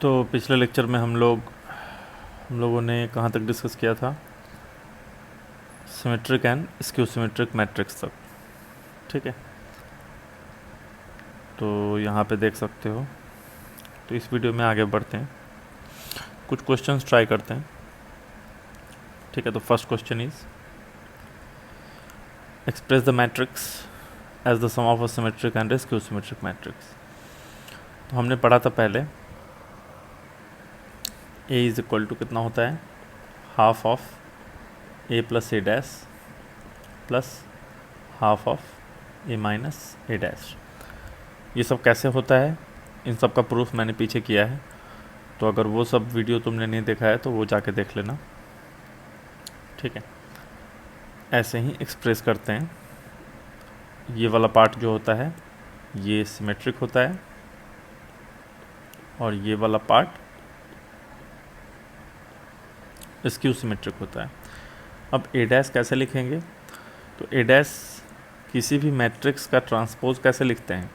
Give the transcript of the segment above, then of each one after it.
तो पिछले लेक्चर में हम लोगों ने कहाँ तक डिस्कस किया था? Symmetric and skew symmetric matrix तक। ठीक है, तो यहाँ पे देख सकते हो। तो इस वीडियो में आगे बढ़ते हैं, कुछ क्वेश्चंस ट्राई करते हैं। ठीक है, तो first question is express the matrix as the sum of a symmetric and skew symmetric matrix. तो हमने पढ़ा था पहले ए इज इक्वल टू कितना होता है, half of A plus A dash plus half of A minus A dash. ये सब कैसे होता है, इन सब का प्रूफ मैंने पीछे किया है, तो अगर वो सब वीडियो तुमने नहीं देखा है तो वो जाके देख लेना। ठीक है, ऐसे ही एक्सप्रेस करते हैं। ये वाला पार्ट जो होता है ये सिमेट्रिक होता है और ये वाला पार्ट स्क्यू सिमेट्रिक होता है। अब ए डैश कैसे लिखेंगे? तो ए डैश किसी भी मैट्रिक्स का ट्रांसपोज कैसे लिखते हैं,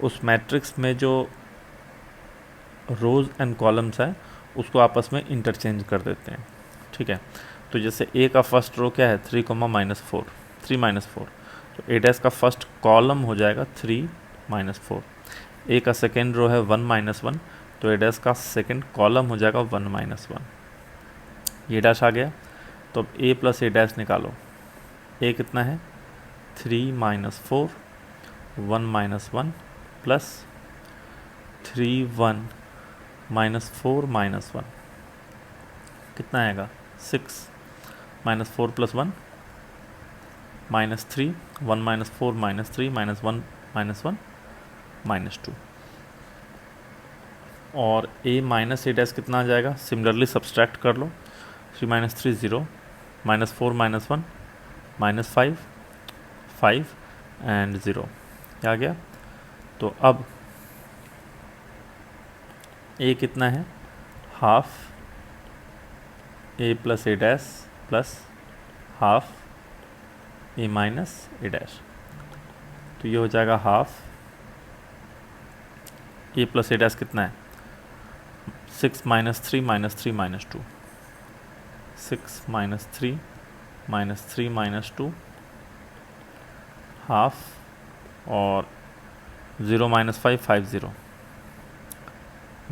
उस मैट्रिक्स में जो रोज एंड कॉलम्स है उसको आपस में इंटरचेंज कर देते हैं। ठीक है, तो जैसे ए का फर्स्ट रो क्या है 3, -4, 3 -4, तो ए डैश का फर्स्ट कॉलम हो जाएगा 3 -4। ए का सेकेंड रो है 1 -1, तो ए डैश का सेकेंड कॉलम हो जाएगा 1 -1। ये डैश आ गया, तो अब ए प्लस ए डैश निकालो। ए कितना है 3 -4, 1 -1 प्लस 3 1 -4 -1 कितना आएगा 6, -4 + 1 -3, 1 -4 -3 -1 -1 -2। और a माइनस ए डैश कितना आ जाएगा, सिमिलरली सब्सट्रैक्ट कर लो। 3 - 3 0, -4 -1 -5 5 एंड 0 आ गया। तो अब a कितना है, half a plus A dash plus half a minus A dash, तो ये हो जाएगा half a plus A dash कितना है 6 - 3 - 3 -2, 6 - 3 -3 -2 हाफ और 0 - 5 5 0,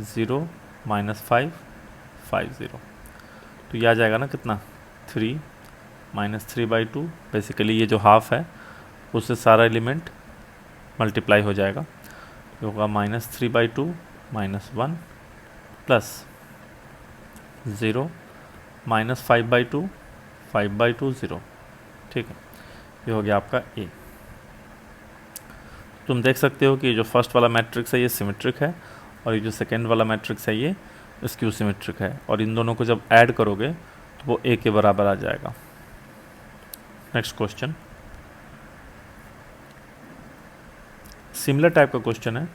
0 - 5 5 0, तो ये आ जाएगा ना कितना 3 -3/2। बेसिकली ये जो हाफ है उससे सारा एलिमेंट मल्टीप्लाई हो जाएगा, जो होगा -3/2 -1 प्लस 0 -5/2 5/2 0। ठीक है, ये हो गया आपका ए। तुम देख सकते हो कि जो फर्स्ट वाला मैट्रिक्स है ये सिमेट्रिक है और ये जो सेकेंड वाला मैट्रिक्स है ये स्क्यू सिमेट्रिक है, और इन दोनों को जब ऐड करोगे तो वो ए के बराबर आ जाएगा। नेक्स्ट क्वेश्चन सिमिलर टाइप का क्वेश्चन है,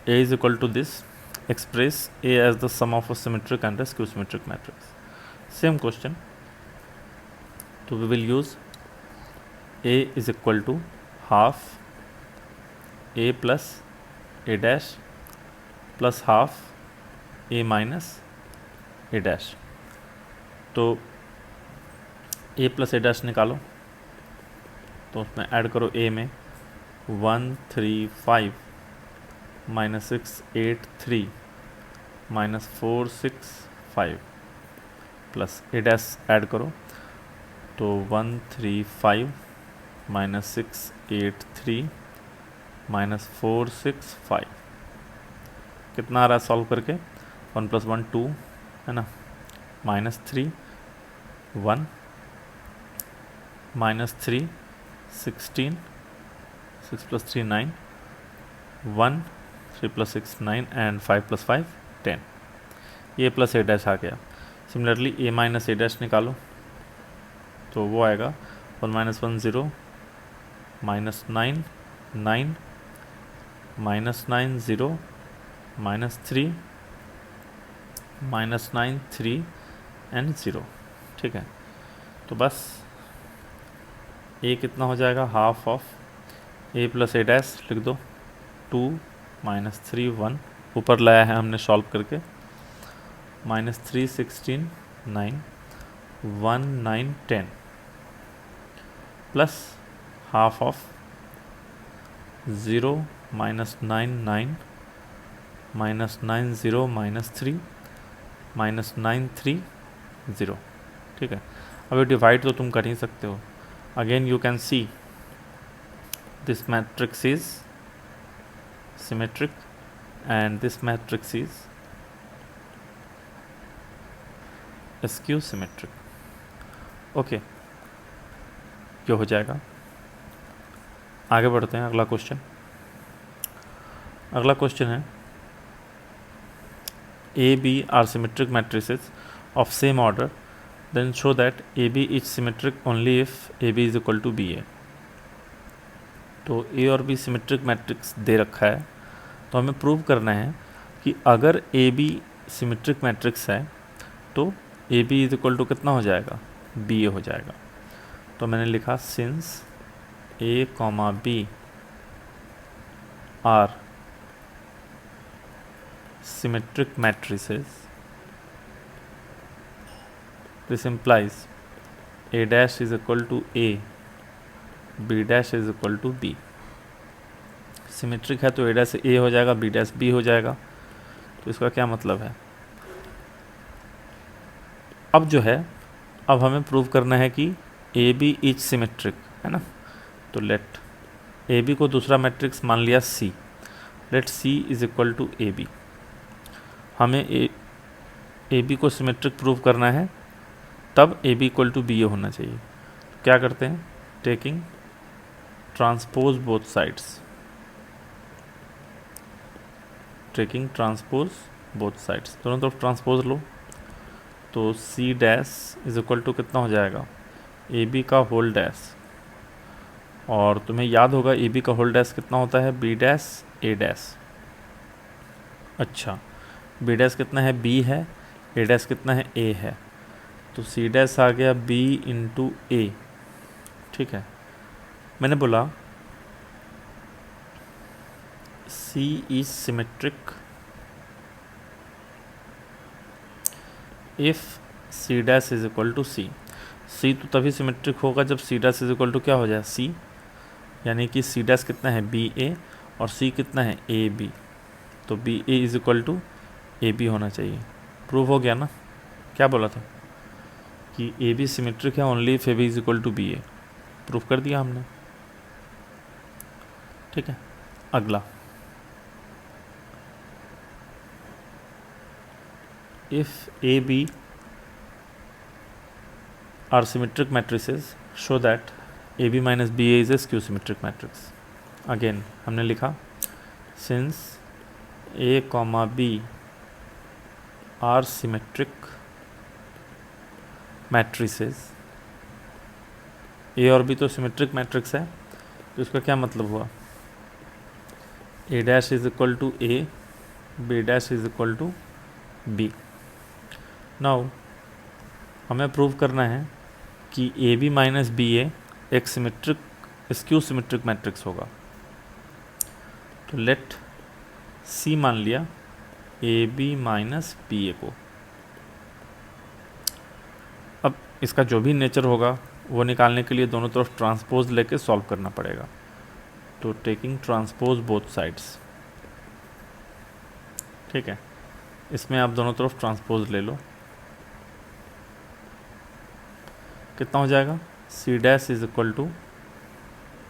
A is equal to this, express A as the sum of a symmetric and skew symmetric matrix. Same question, तो we will use A is equal to half A plus A dash plus half A minus A dash. तो A plus A dash निकालो, तो उसमें add करो ए में 1 3 5 -6 8 3 -4 6 5 plus A dash add करो, तो 1 3 5 -6 8 3 -4 6 5 कितना आ रहा है सॉल्व करके, 1 + 1 2 है ना, -3 1 -3 16 6 + 3 9 1 3 + 6 9 and 5 + 5 10। A plus A dash आ गया। Similarly A minus A dash निकालो, तो वो आएगा 1 - 1 0 -9 9 -9 0 -3 -9 3 एंड 0। ठीक है, तो बस ए कितना हो जाएगा, half of A plus A dash लिख दो, 2 - 3 1 ऊपर लाया है हमने सॉल्व करके, -3 16 9 1 9 10 प्लस हाफ ऑफ 0 -9 9 -9 0 -3 -9 3 0। ठीक है, अभी डिवाइड तो तुम कर ही सकते हो। Again you can see this matrix is symmetric and this matrix is skew symmetric. Okay, ये हो जाएगा। आगे बढ़ते हैं, अगला क्वेश्चन। अगला क्वेश्चन है A B are symmetric matrices of same order, then show that A B is symmetric only if A B is equal to B A. तो ए और बी सिमेट्रिक मैट्रिक्स दे रखा है, तो हमें प्रूव करना है कि अगर ए बी सिमेट्रिक मैट्रिक्स है तो A B is equal to कितना हो जाएगा, बी ए हो जाएगा। तो मैंने लिखा since A comma B are symmetric matrices, this implies a dash is equal to a, b dash is equal to b। Symmetric है तो a dash a हो जाएगा, b dash b हो जाएगा। तो इसका क्या मतलब है, अब जो है, अब हमें प्रूव करना है कि ए बी इज सिमेट्रिक, है ना। तो लेट ए बी को दूसरा मैट्रिक्स मान लिया C, let C is equal to A B. हमें ए बी को सिमेट्रिक प्रूव करना है, तब A B equal to B A होना चाहिए। तो क्या करते हैं, taking transpose both sides, taking transpose both sides, दोनों तरफ ट्रांसपोज लो। तो C dash is equal to कितना हो जाएगा, ए बी का होल डैश, और तुम्हें याद होगा ए बी का होल डैश कितना होता है, बी डैश ए डैश। अच्छा, बी डैश कितना है, बी है, ए डैश कितना है, ए है। तो सी डैश आ गया बी इंटू ए। ठीक है, मैंने बोला C is symmetric if C dash is equal to C. C तो तभी सिमेट्रिक होगा जब C dash is equal to क्या हो जाए, सी, यानी कि सी डैश कितना है, बी ए, और सी कितना है, ए बी। तो B A is equal to A B होना चाहिए। प्रूव हो गया ना, क्या बोला था कि ए बी सिमेट्रिक है only if A B is equal to B A. Proof कर दिया हमने। ठीक है, अगला, if A B are symmetric matrices show that A B minus B A is a skew symmetric matrix. Again हमने लिखा since A comma B are symmetric matrices, A और B तो सिमेट्रिक मैट्रिक्स है, तो इसका क्या मतलब हुआ, A dash is equal to A, B dash is equal to B. Now हमें प्रूव करना है कि A B minus B A एक सिमेट्रिक स्क्यू सिमेट्रिक मैट्रिक्स होगा। तो लेट सी मान लिया ए बी माइनस बी ए को। अब इसका जो भी नेचर होगा वो निकालने के लिए दोनों तरफ ट्रांसपोज लेके सॉल्व करना पड़ेगा। तो टेकिंग ट्रांसपोज बोथ साइड्स, ठीक है, इसमें आप दोनों तरफ ट्रांसपोज ले लो। कितना हो जाएगा, C dash is equal to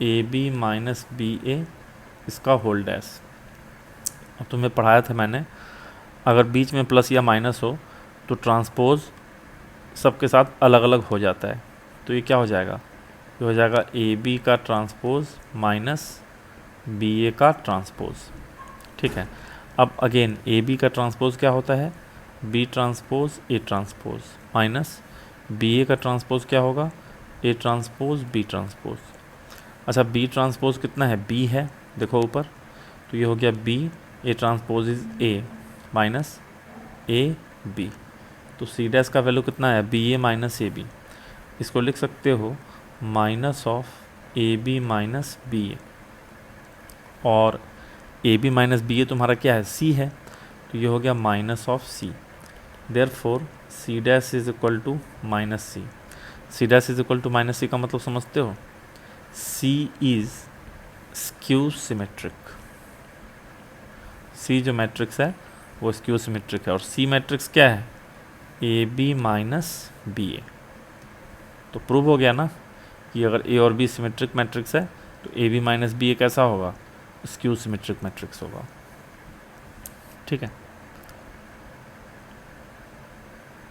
A B minus B A इसका होल डैश। अब तुम्हें पढ़ाया था मैंने, अगर बीच में प्लस या माइनस हो तो ट्रांसपोज सबके साथ अलग अलग हो जाता है। तो ये क्या हो जाएगा, ये हो जाएगा ए बी का ट्रांसपोज माइनस बी ए का ट्रांसपोज। ठीक है, अब अगेन ए बी का ट्रांसपोज क्या होता है, B transpose A transpose, minus B A का ट्रांसपोज क्या होगा, ए ट्रांसपोज बी ट्रांसपोज। अच्छा, बी ट्रांसपोज कितना है, बी है, देखो ऊपर, तो ये हो गया B A transpose is A minus A B. तो सी डैश का वैल्यू कितना है, B A minus A B. इसको लिख सकते हो minus of A B minus B A, और A B minus B A तुम्हारा क्या है, सी है, तो ये हो गया minus of C. Therefore C dash is equal to minus C. C dash is equal to minus C का मतलब समझते हो, सी इज स्क्यू सिमेट्रिक। सी जो मैट्रिक्स है वो स्क्यू सिमेट्रिक है, और सी मैट्रिक्स क्या है, A B minus B A. तो प्रूव हो गया ना कि अगर ए और बी सिमेट्रिक मैट्रिक्स है तो ए बी माइनस बी ए कैसा होगा, स्क्यू सिमेट्रिक मैट्रिक्स होगा। ठीक है,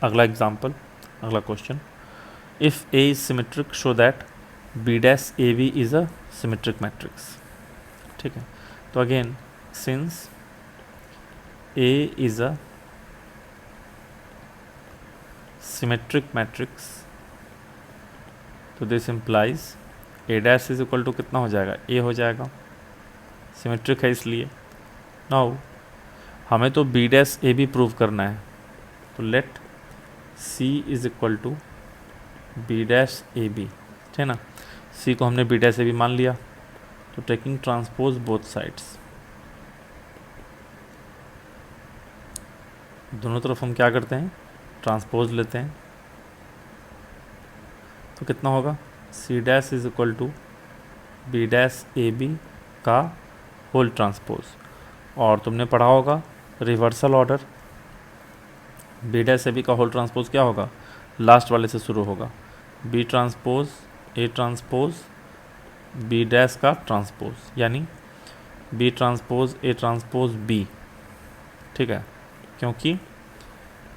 अगला एग्जाम्पल, अगला question, if A is symmetric show that B dash A B is a symmetric matrix. ठीक है, तो again since A is a symmetric matrix, तो this implies A dash is equal to कितना हो जाएगा, ए हो जाएगा, सिमेट्रिक है इसलिए। नाउ हमें तो B dash A B prove करना है, तो let C is equal to B dash A B, है ना। सी को हमने बी डैश ए बी मान लिया, तो टेकिंग ट्रांसपोज बोथ साइड्स, दोनों तरफ हम क्या करते हैं, ट्रांसपोज लेते हैं। तो कितना होगा, C dash is equal to B dash A B का होल ट्रांसपोज, और तुमने पढ़ा होगा reversal order, B dash A B का होल ट्रांसपोज क्या होगा, लास्ट वाले से शुरू होगा, B transpose A transpose B dash का ट्रांसपोज, यानी B transpose A transpose B. ठीक है, क्योंकि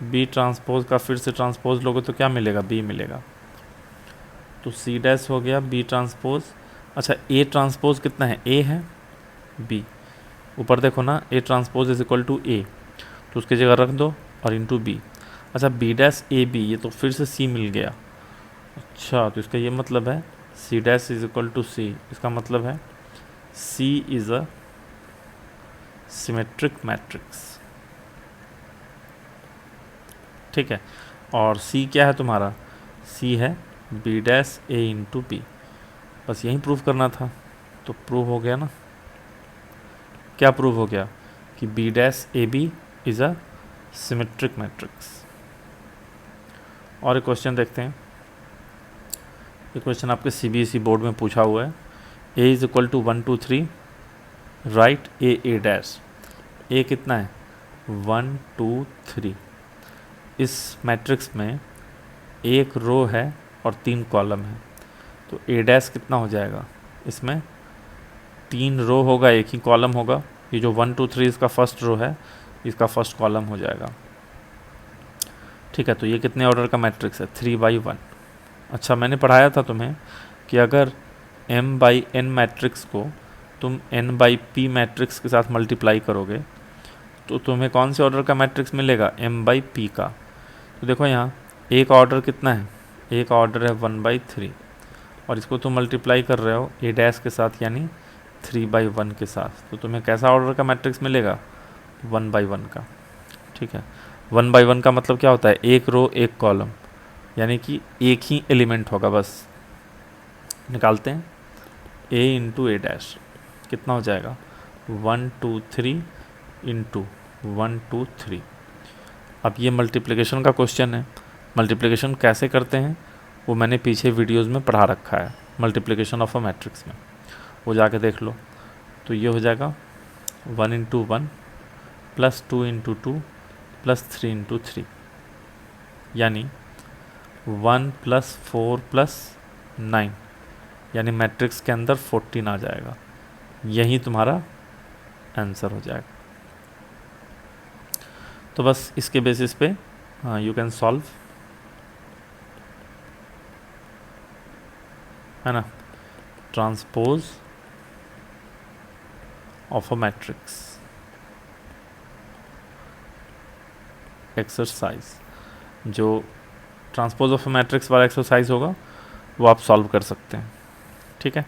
बी ट्रांसपोज का फिर से ट्रांसपोज लोगे तो क्या मिलेगा, बी मिलेगा। तो सी डैश हो गया बी ट्रांसपोज, अच्छा ए ट्रांसपोज कितना है, ए है, बी ऊपर देखो ना, A transpose is equal to A, तो उसकी जगह रख दो और इंटू बी। अच्छा बी डैश ए बी, ये तो फिर से सी मिल गया। अच्छा तो इसका ये मतलब है C dash is equal to C, इसका मतलब है C is a symmetric matrix. ठीक है, और सी क्या है तुम्हारा, सी है B dash A into B, बस यही प्रूव करना था, तो प्रूव हो गया ना। क्या प्रूव हो गया कि B dash A B is a symmetric matrix. और एक क्वेश्चन देखते हैं, ये क्वेश्चन आपके सीबीएसई बोर्ड में पूछा हुआ है, A is equal to 1 2 3 right A dash, A कितना है 1 2 3, इस मैट्रिक्स में एक रो है और 3 कॉलम है, तो ए डैश कितना हो जाएगा, इसमें 3 रो होगा, एक ही कॉलम होगा, ये जो 1 2 3 इसका फर्स्ट रो है, इसका फर्स्ट कॉलम हो जाएगा। ठीक है, तो ये कितने ऑर्डर का मैट्रिक्स है, 3/1। अच्छा मैंने पढ़ाया था तुम्हें कि अगर m/n मैट्रिक्स को तुम n/p मैट्रिक्स के साथ मल्टीप्लाई करोगे तो तुम्हें कौन से ऑर्डर का मैट्रिक्स मिलेगा, m/p का। तो देखो यहाँ एक ऑर्डर कितना है, एक ऑर्डर है 1/3, और इसको तुम मल्टीप्लाई कर रहे हो ए डैश के साथ, यानी 3/1 के साथ, तो तुम्हें कैसा ऑर्डर का मैट्रिक्स मिलेगा, 1/1 का। ठीक है, 1/1 का मतलब क्या होता है, एक रो एक कॉलम, यानी कि एक ही एलिमेंट होगा। बस निकालते हैं, a इंटू ए डैश कितना हो जाएगा, 1 2 3 इंटू 1 2 3। अब ये मल्टीप्लिकेशन का क्वेश्चन है, मल्टीप्लिकेशन कैसे करते हैं वो मैंने पीछे वीडियोस में पढ़ा रखा है, मल्टीप्लिकेशन ऑफ अ मैट्रिक्स में, वो जाके देख लो। तो ये हो जाएगा 1 into 1 plus 2 into 2 plus 3 into 3, यानी 1 प्लस 4 प्लस 9, यानी मैट्रिक्स के अंदर 14 आ जाएगा, यही तुम्हारा आंसर हो जाएगा। तो बस इसके बेसिस पे यू कैन सॉल्व, है ना, transpose of a matrix exercise. जो ट्रांसपोज ऑफ अ मैट्रिक्स वाला एक्सरसाइज होगा वो आप सॉल्व कर सकते हैं। ठीक है।